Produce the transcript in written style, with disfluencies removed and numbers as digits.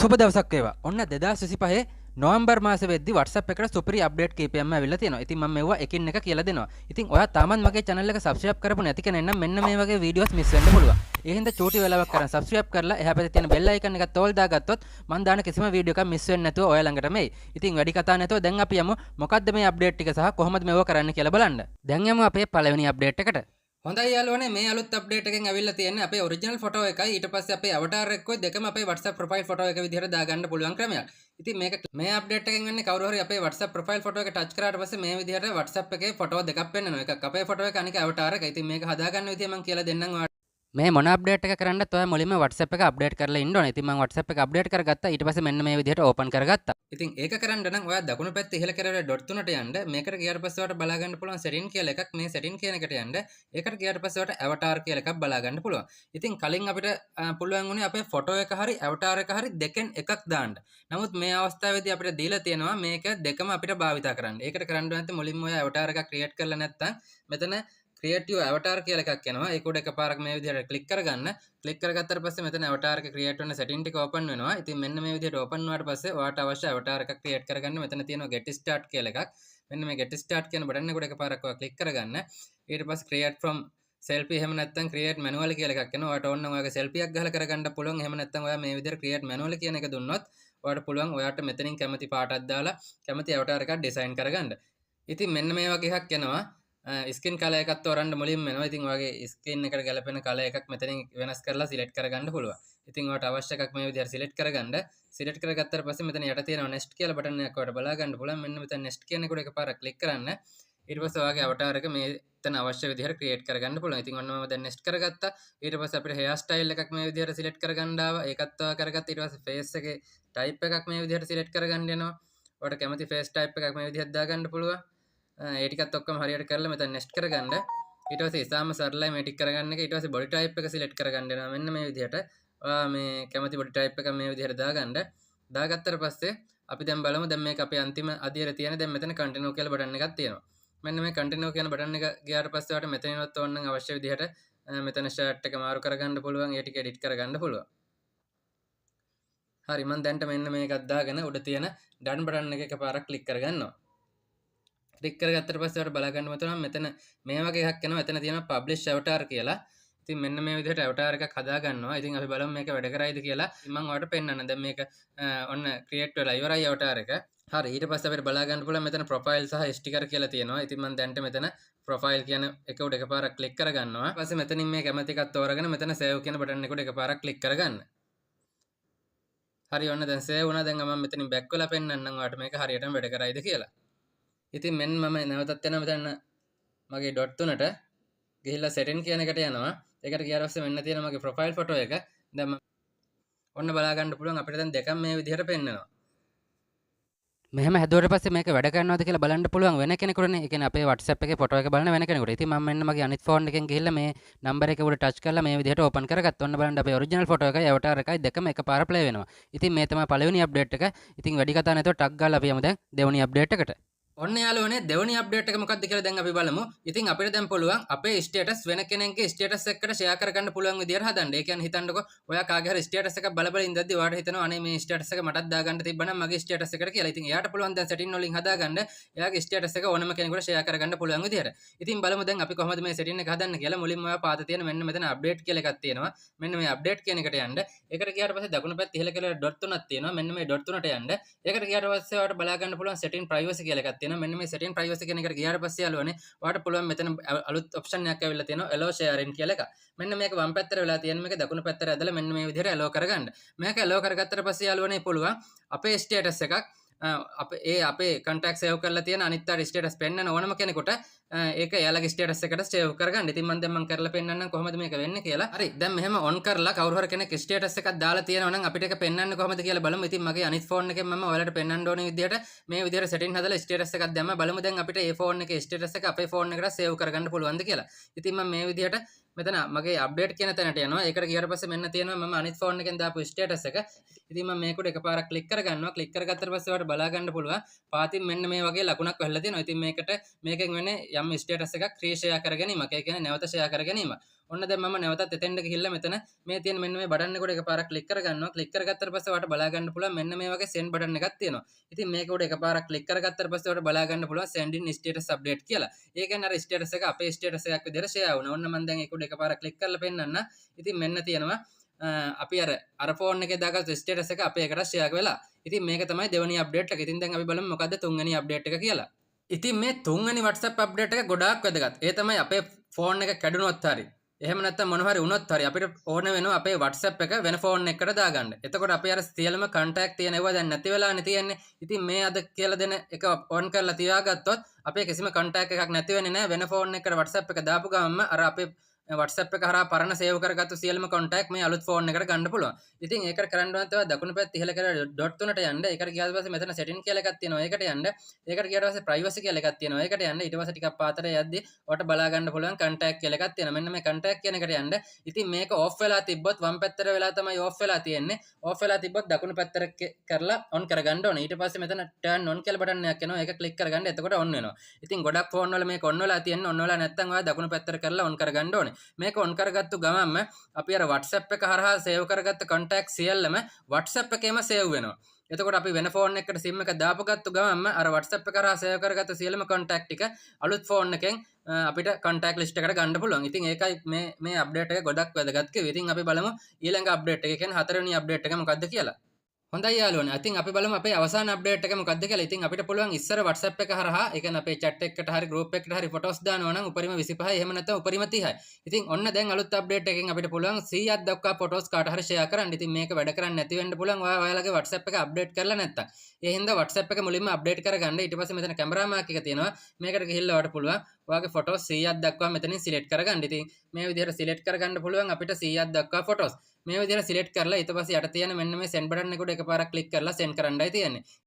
සුබ දවසක් වේවා. ඔන්න 2025 නොවැම්බර් මාසේ වෙද්දි WhatsApp එකට සුපිරි අප්ඩේට් කීපයක්ම ඇවිල්ලා තියෙනවා. ඉතින් මම මෙවුවා එකින් එක කියලා දෙනවා. ඉතින් ඔයා තාමත් මගේ channel එක subscribe කරපු නැති කෙනෙක් නම් මෙන්න මේ වගේ videos miss වෙන්න පුළුවන්. ඒ හින්දා චූටි වෙලාවක් කරන් subscribe කරලා එහා පැත්තේ තියෙන bell icon එකත් තෝල් දාගත්තොත් මම දාන කිසිම video එකක් miss වෙන්නේ නැතුව ඔයා ළඟටම එයි. ඉතින් වැඩි කතා නැතුව දැන් අපි යමු මොකද්ද මේ අප්ඩේට් ටික සහ කොහොමද මේව කරන්න කියලා බලන්න. දැන් යමු අපේ පළවෙනි අප්ඩේට් එකට. හොඳයි යාළුවනේ මේ අලුත් අප්ඩේට් එකෙන් ඇවිල්ලා තියෙන්නේ අපේ ඔරිජිනල් ෆොටෝ එකයි ඊට පස්සේ අපේ අවතාර් එකයි දෙකම අපේ WhatsApp ප්‍රොෆයිල් ෆොටෝ එක විදිහට දාගන්න පුළුවන් ක්‍රමයක්. ඉතින් මේ අප්ඩේට් එකෙන් වෙන්නේ කවුරු හරි අපේ WhatsApp ප්‍රොෆයිල් ෆොටෝ එක ටච් කරාට පස්සේ මේ විදිහට WhatsApp එකේ ෆොටෝ දෙකක් පෙන්වනවා. එකක් අපේ ෆොටෝ එක අනික අවතාර් එක. ඉතින් මේක හදාගන්න විදිය මම කියලා දෙන්නම් ඔයාලට. මේ මොන අප්ඩේට් එක කරන්නත් ඔයා මුලින්ම WhatsApp එක අප්ඩේට් කරලා ඉන්න ඕනේ. ඉතින් මම WhatsApp එක අප්ඩේට් කරගත්තා. ඊට පස්සේ මෙන්න මේ විදිහට ඕපන් කරගත්තා. ඉතින් ඒක කරන්න නම් ඔයා දකුණු පැත්තේ ඉහළ කෙරවල ඩොට් තුනට යන්න. මේකට ගියාට පස්සේ ඔයාලට බලා ගන්න පුළුවන් setting කියලා එකක්. මේ setting කියන එකට යන්න. ඒකට ගියාට පස්සේ ඔයාලට avatar කියලා එකක් බලා ගන්න පුළුවන්. ඉතින් කලින් අපිට පුළුවන් වුණේ අපේ ෆොටෝ එක හරි avatar එක හරි දෙකෙන් එකක් දාන්න. නමුත් මේ අවස්ථාවේදී අපිට දීලා තියෙනවා මේක දෙකම අපිට භාවිතා කරන්න. ඒකට කරන්න ඕනේ මුලින්ම ඔයා avatar එකක් create කරලා නැත්නම් මෙතන create your avatar කියලා එකක් එනවා. ඒක උඩ එකපාරක් මේ විදිහට ක්ලික් කරගන්න. ක්ලික් කරගත්තට පස්සේ මෙතන avatar එක create වෙන setting ටික open වෙනවා. ඉතින් මෙන්න මේ විදිහට open වුණාට පස්සේ ඔයාට අවශ්‍ය avatar එකක් create කරගන්න මෙතන තියෙනවා get start කියලා එකක්. මෙන්න මේ get start කියන බටන් එක උඩ එකපාරක් ඔයා ක්ලික් කරගන්න. ඊට පස්සේ create from selfie එහෙම නැත්නම් create manual කියලා එකක් එනවා. ඔයාට ඕන නම් ඔයාගේ selfie එකක් ගහලා කරගන්න පුළුවන්. එහෙම නැත්නම් ඔයා මේ විදිහට create manual කියන එක දුන්නොත් ඔයාට පුළුවන් ඔයාට මෙතනින් කැමති පාටක් දාලා කැමති avatar එකක් design කරගන්න. ඉතින් මෙන්න මේ වගේ එකක් එනවා. ස්කින් කලර් එකක් තෝරන්න මුලින්ම එනවා. ඉතින් ඔයාගේ ස්කින් එකට ගැලපෙන කලර් එකක් මෙතනින් වෙනස් කරලා සිලෙක්ට් කරගන්න පුළුවන්. ඉතින් ඔයාට අවශ්‍ය එකක් මේ විදිහට සිලෙක්ට් කරගන්න. සිලෙක්ට් කරගත්තාට පස්සේ මෙතන යට තියෙනවා next කියලා බටන් එකක් ඔයාලට බලා ගන්න පුළුවන්. මෙන්න මෙතන next කියන එකට එකපාරක් ක්ලික් කරන්න. ඊට පස්සේ ඔයාගේ avatar එක මෙතන අවශ්‍ය විදිහට create කරගන්න පුළුවන්. ඉතින් ඔන්න මම දැන් next කරගත්තා. ඊට පස්සේ අපිට hair style එකක් මේ විදිහට සිලෙක්ට් කරගන්න ආවා. ඒකත් ඔයා කරගත්තා. ඊට පස්සේ face එකේ type එකක් මේ විදිහට සිලෙක්ට් කරගන්න යනවා. ඔයාට කැමති face type එකක් මේ විදිහට දාගන්න පුළුවන්. ඒ ටිකත් ඔක්කොම හරියට කරලා මෙතන next කරගන්න. ඊට පස්සේ ඉතාලම සරලයි මේ ටික කරගන්න එක. ඊට පස්සේ body type එක select කරගන්න වෙනවා. මෙන්න මේ විදිහට ඔයා මේ කැමති body type එක මේ විදිහට දාගන්න. දාගත්තට පස්සේ අපි දැන් බලමු දැන් මේක අපේ අන්තිම අදියර තියෙන දැන් මෙතන continue කියලා බටන් එකක් තියෙනවා. මෙන්න මේ continue කියන බටන් එක ගියාට පස්සේ ඔයාලට මෙතනින්වත් ඕන නම් අවශ්‍ය විදිහට මෙතන shirt එක මාරු කරගන්න පුළුවන්. ඒ ටික edit කරගන්න පුළුවන්. හරි මම දැන්ට මෙන්න මේකක් දාගෙන උඩ තියෙන done බටන් එක එකපාරක් click කරගන්නවා. ක්ලික් කරගත්තට පස්සේ ඔයාලට බලා ගන්න මතන මෙතන මේ වගේ එකක් එනවා. එතන තියෙනවා publish avatar කියලා. ඉතින් මෙන්න මේ විදිහට avatar එකක් හදා ගන්නවා. ඉතින් අපි බලමු මේක වැඩ කරයිද කියලා. මම ඔයාලට පෙන්නන්න. දැන් මේක ඔන්න create වෙලා ඉවරයි avatar එක. හරි ඊට පස්සේ අපිට බලා ගන්න පුළුවන් මෙතන profile සහ sticker කියලා තියෙනවා. ඉතින් මම දැන්ට මෙතන profile කියන එක උඩ එකපාරක් ක්ලික් කරගන්නවා. ඊට පස්සේ මෙතනින් මේ කැමති එකක් තෝරගෙන මෙතන save කියන බටන් එක උඩ එකපාරක් ක්ලික් කරගන්න. හරි ඔන්න දැන් save වුණා. දැන් මම මෙතනින් back වෙලා පෙන්නන්නම් ඔයාලට මේක හරියටම වැඩ කරයිද කියලා. ඉතින් මෙන්න මම නැවතත් යනවා මෙතන මගේ ඩොට් තුනට ගිහිල්ලා setting කියන එකට යනවා. ඒකට ගියාට පස්සේ මෙන්න තියෙන මගේ profile photo එක. දැන් ඔන්න බලා ගන්න පුළුවන් අපිට දැන් දෙකම මේ විදිහට පෙන්නනවා. මෙහෙම හැදුවට පස්සේ මේක වැඩ කරනවද කියලා බලන්න පුළුවන් වෙන කෙනෙකුටනේ. ඒ කියන්නේ අපේ WhatsApp එකේ ෆොටෝ එක බලන වෙන කෙනෙකුට. ඉතින් මම මෙන්න මගේ අනිත් ෆෝන් එකෙන් ගිහිල්ලා මේ නම්බර් එක උඩ ටච් කරලා මේ විදිහට ඕපන් කරගත්තා. ඔන්න බලන්න අපේ ඔරිජිනල් ෆොටෝ එකයි avatar එකයි දෙකම එකපාර ප්ලේ වෙනවා. ඉතින් මේ තමයි පළවෙනි අප්ඩේට් එක. ඉතින් වැඩි කතා නැතුව ටක් ගාලා අපි යමු දැන් දෙවෙනි අප්ඩේට් එකට. ඔන්න යාළුවනේ දෙවෙනි අප්ඩේට් එක මොකක්ද කියලා දැන් අපි බලමු. ඉතින් අපිට දැන් පුළුවන් අපේ ස්ටේටස් වෙන කෙනෙක්ගේ ස්ටේටස් එකකට ෂෙයා කරගන්න පුළුවන් විදියට හදන්න. ඒ කියන්නේ හිතන්නකෝ ඔයා කාගේ හරි ස්ටේටස් එකක් බල බල ඉඳද්දි ඔයාට හිතෙනවා අනේ මේ ස්ටේටස් එක මටත් දාගන්න තිබ්බනම් මගේ ස්ටේටස් එකට කියලා. ඉතින් එයාට පුළුවන් දැන් setting වලින් හදාගන්න එයාගේ ස්ටේටස් එක ඕනම කෙනෙකුට ෂෙයා කරගන්න පුළුවන් විදියට. ඉතින් බලමු දැන් අපි කොහොමද මේ setting එක හදන්න කියලා. මුලින්ම ඔයා පාත තියෙන මෙන්න මෙතන අප්ඩේට් කියලා එකක් තියෙනවා. මෙන්න මේ අප්ඩේට් කියන එකට යන්න. ඒකට ගියාට පස්සේ දකුණු පැත්තේ ඉහළ කියලා ඩොට් තුනක් තියෙනවා. මෙන්න මේ ඩොට් තුනට යන්න. ඒකට ගියාට පස්සේ ඔයාට බලා ගන්න පුළුවන් setting privacy කියලා එකක් තියෙනවා. මෙන්න මේ setting privacy කියන එකට ගියාට පස්සේ යාළුවනේ ඔයාලට පුළුවන් මෙතන අලුත් ඔප්ෂන් එකක් ඇවිල්ලා තියෙනවා allow sharing කියලා එක. මෙන්න මේක වම් පැත්තට වෙලා තියෙන මේක දකුණු පැත්තට ඇදලා මෙන්න මේ විදිහට allow කරගන්න. මේක allow කරගත්තට පස්සේ යාළුවනේ පුළුවන් අපේ status එකක් අපේ contact save කරලා තියෙන අනිත් අය status පෙන්නන ඕනම කෙනෙකුට ඒක එයාලගේ status එකට save කරගන්න. ඉතින් මම කරලා පෙන්නන්නම් කොහොමද මේක වෙන්නේ කියලා. හරි දැන් මෙහෙම on කරලා කවුරු හරි කෙනෙක් status එකක් දාලා තියෙනවා නම් අපිට ඒක පෙන්නන්න කොහොමද කියලා බලමු. ඉතින් මගේ අනිත් phone එකෙන් මම ඔයාලට පෙන්නන්න ඕනේ විදිහට මේ විදිහට setting හදලා status එකක් දැම්මා. බලමු දැන් අපිට ඒ phone එකේ status එක අපේ phone එකට save කරගන්න පුළුවන්ද කියලා. ඉතින් මම මේ විදිහට මෙතන මගේ අප්ඩේට් කියන තැනට යනවා. ඒකට ගියාට පස්සේ මෙන්න තියෙනවා මම අනිත් ෆෝන් එකෙන් දාපු ස්ටේටස් එක. ඉතින් මම මේකට එකපාරක් ක්ලික් කරගන්නවා. ක්ලික් කරගත්තට පස්සේ ඔයාලට බලා ගන්න පුළුවන්. පාතින් මෙන්න මේ වගේ ලකුණක් වැහලා තියෙනවා. ඉතින් මේකෙන් වෙන්නේ යම් ස්ටේටස් එකක් රීෂෙයා කර ගැනීමක්. ඒ කියන්නේ නැවත ෂෙයා කර ගැනීම. ඔන්න දැන් මම නැවතත් එතෙන්ට ගිහිල්ලා මෙතන මේ තියෙන මෙන්න මේ බටන් එකට එකපාරක් ක්ලික් කරගන්නවා. ක්ලික් කරගත්තට පස්සේ ඔයාලට බලා ගන්න පුළුවන් මෙන්න මේ වගේ send බටන් එකක් තියෙනවා. ඉතින් මේක උඩ එකපාරක් ක්ලික් කරගත්තට පස්සේ ඔයාලට බලා ගන්න පුළුවන් send in status update කියලා. ඒ කියන්නේ අර status එක අපේ status එකක් විදිහට share වුණා. ඔන්න මම දැන් ඒක උඩ එකපාරක් ක්ලික් කරලා පෙන්නන්න. ඉතින් මෙන්න තියෙනවා අපි අර ෆෝන් එකේ දාගත්ත ස්ටේටස් එක අපේ එකට ෂෙයාර් වෙලා. ඉතින් මේක තමයි දෙවෙනි අප්ඩේට් එක. ඉතින් දැන් අපි බලමු මොකද්ද තුන්වෙනි අප්ඩේට් එක කියලා. ඉතින් මේ තුන්වෙනි WhatsApp අප්ඩේට් එක ගොඩාක් වැදගත්. ඒ තමයි අපේ ෆෝන් එක කැඩුනොත් හරි එහෙම නැත්නම් මොන හරි වුණොත් හරි අපිට ඕන වෙනවා අපේ WhatsApp එක වෙන ෆෝන් එකකට දාගන්න. එතකොට අපි අර සියලුම contact තියෙන ඒවා දැන් නැති වෙලානේ තියෙන්නේ. ඉතින් මේ අද කියලා දෙන එක ඔන් කරලා තියාගත්තොත් අපේ කිසිම contact එකක් නැති වෙන්නේ නැහැ. වෙන ෆෝන් එකකට WhatsApp එක දාපු ගමන්ම අර අපේ WhatsApp එක හරහා පරණ සේව් කරගත්තු සියලුම contact මේ අලුත් ෆෝන් එකට ගන්න පුළුවන්. ඉතින් ඒකට කරන්න ඕන තමයි දකුණු පැත්ත ඉහළ කරලා ඩොට් තුනට යන්න. ඒකට ගියාට පස්සේ මෙතන setting කියලා එකක් තියෙනවා. ඒකට යන්න. ඒකට ගියාට පස්සේ privacy කියලා එකක් තියෙනවා. ඒකට යන්න. ඊට පස්සේ ටිකක් පාතට යද්දී ඔයාලට බලා ගන්න පුළුවන් contact කියලා එකක් තියෙනවා. මෙන්න මේ contact කියන එකට යන්න. ඉතින් මේක off වෙලා තිබ්බොත් වම් පැත්තට වෙලා තමයි off වෙලා තියෙන්නේ. off වෙලා තිබ්බොත් දකුණු පැත්තට කරලා on කරගන්න ඕනේ. ඊට පස්සේ මෙතන turn on කියලා බටන් එකක් එනවා. ඒක click කරගන්න. එතකොට on වෙනවා. ඉතින් ගොඩක් ෆෝන් වල මේක on වෙලා තියෙන්නේ. on වෙලා නැත්නම් ඔයා දකුණු පැත්තට කරලා on කරගන්න ඕනේ. මේක on කරගත්තු ගමන්ම අපි අර WhatsApp එක හරහා සේව් කරගත්ත contact සියල්ලම WhatsApp එකේම සේව් වෙනවා. එතකොට අපි වෙන ෆෝන් එකකට SIM එක දාපගත්තු ගමන්ම අර WhatsApp එක කරා සේව් කරගත්ත සියලුම contact ටික අලුත් ෆෝන් එකෙන් අපිට contact list එකට ගන්න පුළුවන්. ඉතින් ඒකයි මේ අප්ඩේට් එක ගොඩක් වැදගත් කිව්වේ. ඉතින් අපි බලමු ඊළඟ අප්ඩේට් එක කියන්නේ හතරවෙනි අප්ඩේට් එක මොකක්ද කියලා. හොඳයි යාළුවනේ. ඉතින් අපි බලමු අපේ අවසාන අප්ඩේට් එක මොකක්ද කියලා. ඉතින් අපිට පුළුවන් ඉස්සර WhatsApp එක හරහා ඒ කියන්නේ අපේ chat එකකට හරි group එකකට හරි photos දානවා නම් උපරිම 25යි එහෙම නැත්නම් උපරිම 30යි. ඉතින් ඔන්න දැන් අලුත් අප්ඩේට් එකකින් අපිට පුළුවන් 100ක් දක්වා photos කාට හරි share කරන්න. ඉතින් මේක වැඩ කරන්නේ නැති වෙන්න පුළුවන් ඔයාලගේ WhatsApp එක අප්ඩේට් කරලා නැත්තම්. ඒ හින්දා WhatsApp එක මුලින්ම අප්ඩේට් කරගන්න. ඊට පස්සේ මෙතන කැමරා මාක් එක තියෙනවා. මේකට ගිහිල්ලා ඔයාලට පුළුවන් ඔයාගේ photos 100ක් දක්වා මෙතනින් select කරගන්න. ඉතින් මේ විදිහට select කරගන්න පුළුවන් අපිට 100ක් දක්වා photos. මේ විදිහට select කරලා ඊට පස්සේ යට තියෙන මෙන්න මේ send button එකට එකපාරක් click කරලා send කරන්නයි තියෙන්නේ.